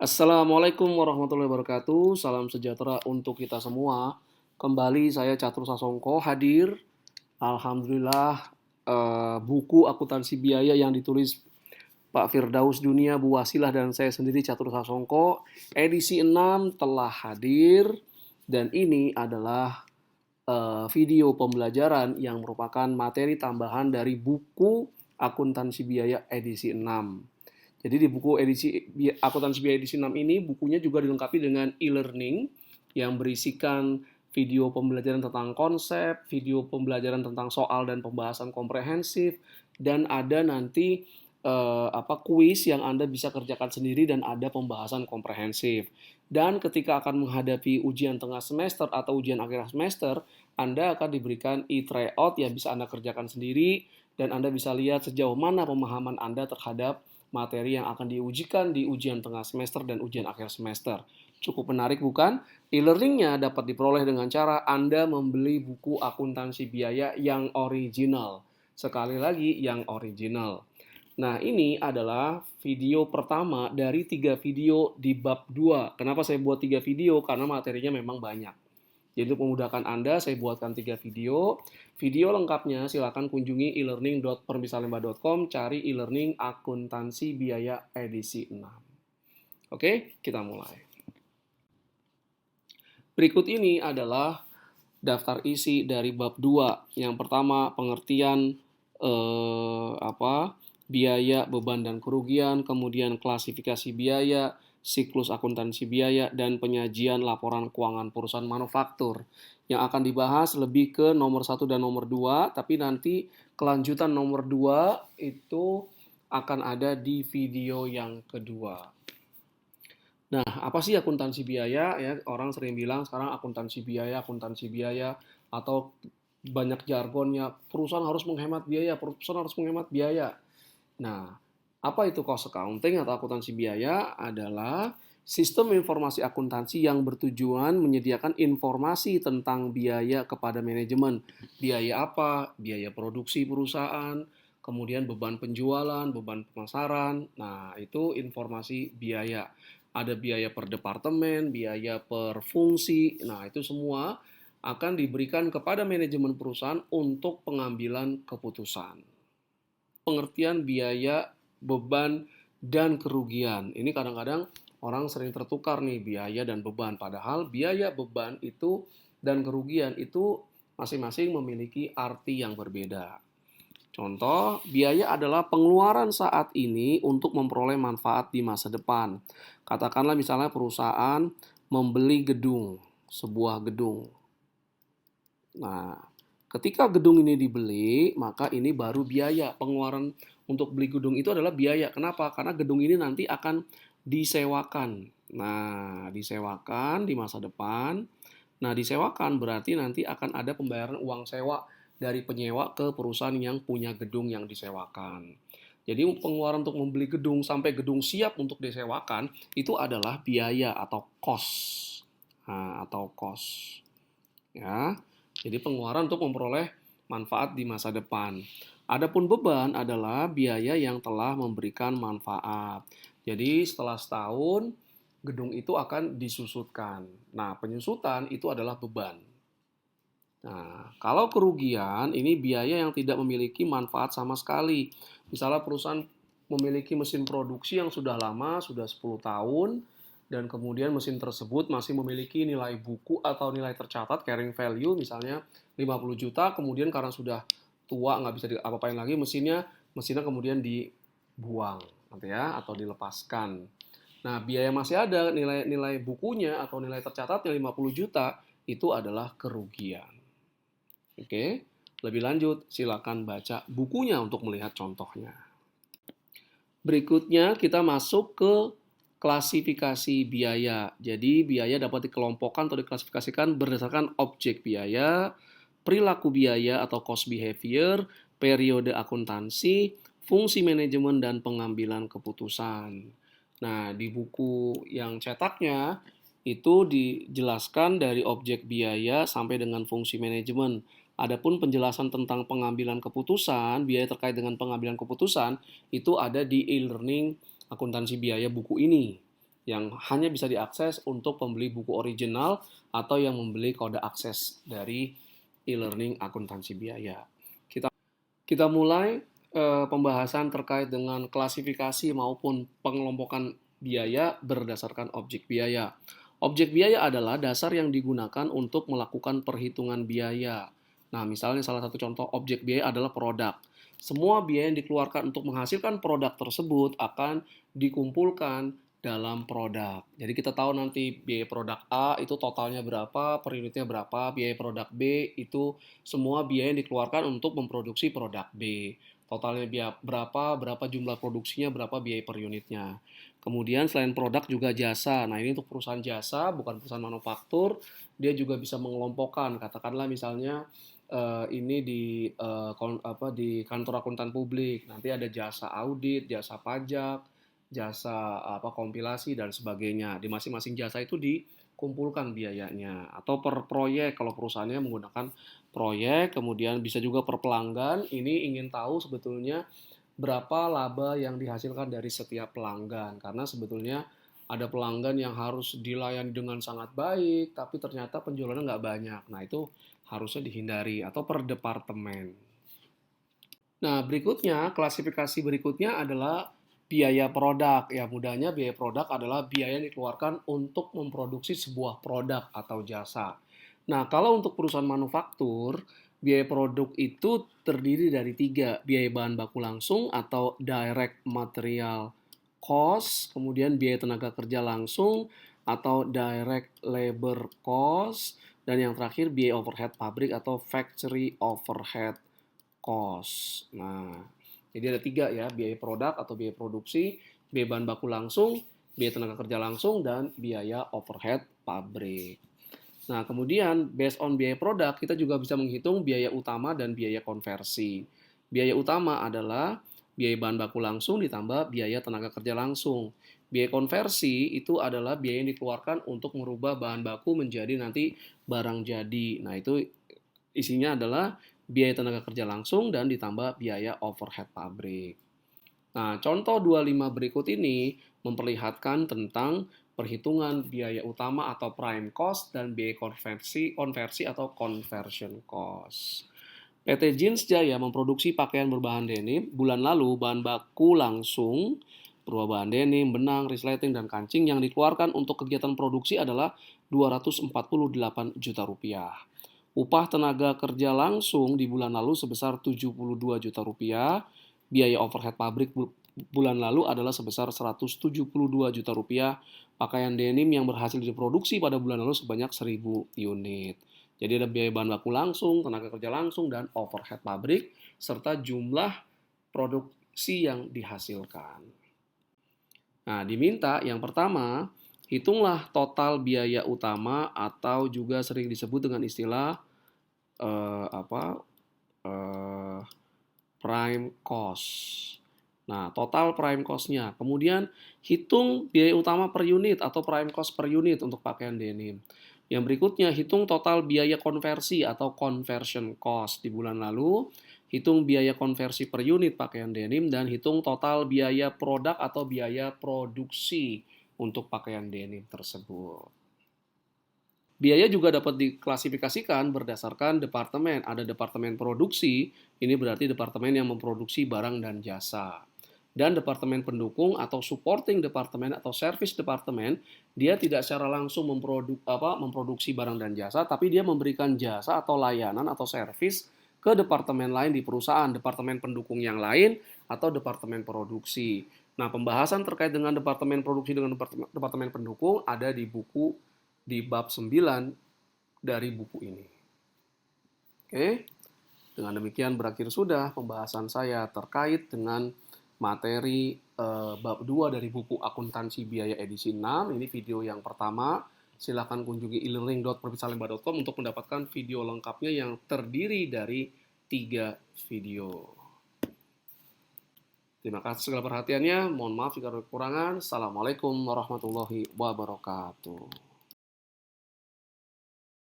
Assalamualaikum warahmatullahi wabarakatuh. Salam sejahtera untuk kita semua. Kembali saya Catur Sasongko hadir. Alhamdulillah, buku akuntansi biaya yang ditulis Pak Firdaus Dunia, Bu Wasilah, dan saya sendiri Catur Sasongko edisi 6 telah hadir. Dan ini adalah video pembelajaran yang merupakan materi tambahan dari buku akuntansi biaya edisi 6. Jadi di buku edisi akuntansi biaya edisi 6 ini bukunya juga dilengkapi dengan e-learning yang berisikan video pembelajaran tentang konsep, video pembelajaran tentang soal dan pembahasan komprehensif, dan ada nanti kuis yang Anda bisa kerjakan sendiri dan ada pembahasan komprehensif. Dan ketika akan menghadapi ujian tengah semester atau ujian akhir semester, Anda akan diberikan e-tryout yang bisa Anda kerjakan sendiri dan Anda bisa lihat sejauh mana pemahaman Anda terhadap materi yang akan diujikan di ujian tengah semester dan ujian akhir semester. Cukup menarik bukan? E-learningnya dapat diperoleh dengan cara Anda membeli buku akuntansi biaya yang original. Sekali lagi, yang original. Nah, ini adalah video pertama dari 3 video di bab 2. Kenapa saya buat 3 video? Karena materinya memang banyak. Jadi untuk memudahkan Anda, saya buatkan 3 video. Video lengkapnya silakan kunjungi e-learning.permisalemba.com, cari e-learning akuntansi biaya edisi 6. Oke, kita mulai. Berikut ini adalah daftar isi dari bab 2. Yang pertama, pengertian biaya, beban dan kerugian, kemudian klasifikasi biaya, siklus akuntansi biaya, dan penyajian laporan keuangan perusahaan manufaktur. Yang akan dibahas lebih ke nomor 1 dan nomor 2, tapi nanti kelanjutan nomor 2 itu akan ada di video yang kedua. Nah, apa sih akuntansi biaya? Ya, orang sering bilang sekarang akuntansi biaya, atau banyak jargonnya, perusahaan harus menghemat biaya. Nah, apa itu cost accounting atau akuntansi biaya? Adalah sistem informasi akuntansi yang bertujuan menyediakan informasi tentang biaya kepada manajemen. Biaya apa? Biaya produksi perusahaan, kemudian beban penjualan, beban pemasaran. Nah, itu informasi biaya. Ada biaya per departemen, biaya per fungsi. Nah, itu semua akan diberikan kepada manajemen perusahaan untuk pengambilan keputusan. Pengertian biaya, beban, dan kerugian. Ini kadang-kadang orang sering tertukar nih biaya dan beban. Padahal biaya, beban itu dan kerugian itu masing-masing memiliki arti yang berbeda. Contoh, biaya adalah pengeluaran saat ini untuk memperoleh manfaat di masa depan. Katakanlah misalnya perusahaan membeli gedung, sebuah gedung. Nah, ketika gedung ini dibeli, maka ini baru biaya. Pengeluaran untuk beli gedung itu adalah biaya. Kenapa? Karena gedung ini nanti akan disewakan. Nah, disewakan di masa depan. Nah, disewakan berarti nanti akan ada pembayaran uang sewa dari penyewa ke perusahaan yang punya gedung yang disewakan. Jadi pengeluaran untuk membeli gedung sampai gedung siap untuk disewakan itu adalah biaya atau cost. Nah, atau cost. Ya. Jadi pengeluaran untuk memperoleh manfaat di masa depan. Adapun beban adalah biaya yang telah memberikan manfaat. Jadi setelah setahun gedung itu akan disusutkan. Nah, penyusutan itu adalah beban. Nah, kalau kerugian ini biaya yang tidak memiliki manfaat sama sekali. Misalnya perusahaan memiliki mesin produksi yang sudah lama, sudah 10 tahun, dan kemudian mesin tersebut masih memiliki nilai buku atau nilai tercatat carrying value misalnya 50 juta, kemudian karena sudah tua nggak bisa diapa-apain lagi mesinnya kemudian dibuang nanti ya atau dilepaskan. Nah, biaya masih ada, nilai bukunya atau nilai tercatatnya 50 juta itu adalah kerugian. Oke, lebih lanjut silakan baca bukunya untuk melihat contohnya. Berikutnya kita masuk ke klasifikasi biaya. Jadi biaya dapat dikelompokkan atau diklasifikasikan berdasarkan objek biaya, perilaku biaya atau cost behavior, periode akuntansi, fungsi manajemen, dan pengambilan keputusan. Nah, di buku yang cetaknya itu dijelaskan dari objek biaya sampai dengan fungsi manajemen. Adapun penjelasan tentang pengambilan keputusan, biaya terkait dengan pengambilan keputusan, itu ada di e-learning akuntansi biaya buku ini. yang hanya bisa diakses untuk pembeli buku original atau yang membeli kode akses dari e-learning akuntansi biaya. Kita mulai pembahasan terkait dengan klasifikasi maupun pengelompokan biaya berdasarkan objek biaya. Objek biaya adalah dasar yang digunakan untuk melakukan perhitungan biaya. Nah, misalnya salah satu contoh objek biaya adalah produk. Semua biaya yang dikeluarkan untuk menghasilkan produk tersebut akan dikumpulkan dalam produk. Jadi kita tahu nanti biaya produk A itu totalnya berapa, per unitnya berapa, biaya produk B itu semua biaya yang dikeluarkan untuk memproduksi produk B. Totalnya biaya berapa jumlah produksinya, berapa biaya per unitnya. Kemudian selain produk juga jasa. Nah, ini untuk perusahaan jasa, bukan perusahaan manufaktur, dia juga bisa mengelompokkan. Katakanlah misalnya ini di kantor akuntan publik, nanti ada jasa audit, jasa pajak, jasa kompilasi dan sebagainya. Di masing-masing jasa itu dikumpulkan biayanya atau per proyek kalau perusahaannya menggunakan proyek, kemudian bisa juga per pelanggan. Ini ingin tahu sebetulnya berapa laba yang dihasilkan dari setiap pelanggan karena sebetulnya ada pelanggan yang harus dilayani dengan sangat baik tapi ternyata penjualannya nggak banyak. Nah, itu harusnya dihindari atau per departemen. Nah, berikutnya, klasifikasi berikutnya adalah biaya produk. Ya, mudahnya biaya produk adalah biaya yang dikeluarkan untuk memproduksi sebuah produk atau jasa. Nah, kalau untuk perusahaan manufaktur, biaya produk itu terdiri dari 3, biaya bahan baku langsung atau direct material cost, kemudian biaya tenaga kerja langsung atau direct labor cost, dan yang terakhir biaya overhead pabrik atau factory overhead cost. Nah, jadi ada 3 ya, biaya produk atau biaya produksi, biaya bahan baku langsung, biaya tenaga kerja langsung, dan biaya overhead pabrik. Nah, kemudian based on biaya produk, kita juga bisa menghitung biaya utama dan biaya konversi. Biaya utama adalah biaya bahan baku langsung ditambah biaya tenaga kerja langsung. Biaya konversi itu adalah biaya yang dikeluarkan untuk merubah bahan baku menjadi nanti barang jadi. Nah, itu isinya adalah biaya tenaga kerja langsung dan ditambah biaya overhead pabrik. Nah, contoh 25 berikut ini memperlihatkan tentang perhitungan biaya utama atau prime cost dan biaya konversi atau conversion cost. PT Jeans Jaya memproduksi pakaian berbahan denim. Bulan lalu bahan baku langsung berupa bahan denim, benang, resleting, dan kancing yang dikeluarkan untuk kegiatan produksi adalah 248 juta rupiah. Upah tenaga kerja langsung di bulan lalu sebesar 72 juta rupiah. Biaya overhead pabrik bulan lalu adalah sebesar 172 juta rupiah. Pakaian denim yang berhasil diproduksi pada bulan lalu sebanyak 1.000 unit. Jadi ada biaya bahan baku langsung, tenaga kerja langsung, dan overhead pabrik, serta jumlah produksi yang dihasilkan. Nah, diminta yang pertama, hitunglah total biaya utama atau juga sering disebut dengan istilah prime cost. Nah, total prime cost-nya. Kemudian hitung biaya utama per unit atau prime cost per unit untuk pakaian denim. Yang berikutnya, hitung total biaya konversi atau conversion cost di bulan lalu. Hitung biaya konversi per unit pakaian denim dan hitung total biaya produk atau biaya produksi untuk pakaian denim tersebut. Biaya juga dapat diklasifikasikan berdasarkan departemen. Ada departemen produksi, ini berarti departemen yang memproduksi barang dan jasa. Dan departemen pendukung atau supporting departemen atau service departemen, dia tidak secara langsung memproduksi barang dan jasa, tapi dia memberikan jasa atau layanan atau service ke departemen lain di perusahaan, departemen pendukung yang lain, atau departemen produksi. Nah, pembahasan terkait dengan departemen produksi dengan departemen pendukung ada di bab 9 dari buku ini. Oke, dengan demikian berakhir sudah pembahasan saya terkait dengan materi bab 2 dari buku Akuntansi Biaya edisi 6. Ini video yang pertama. Silakan kunjungi e-learning.profitsalemba.com untuk mendapatkan video lengkapnya yang terdiri dari 3 video. Terima kasih segala perhatiannya. Mohon maaf jika ada kekurangan. Assalamualaikum warahmatullahi wabarakatuh.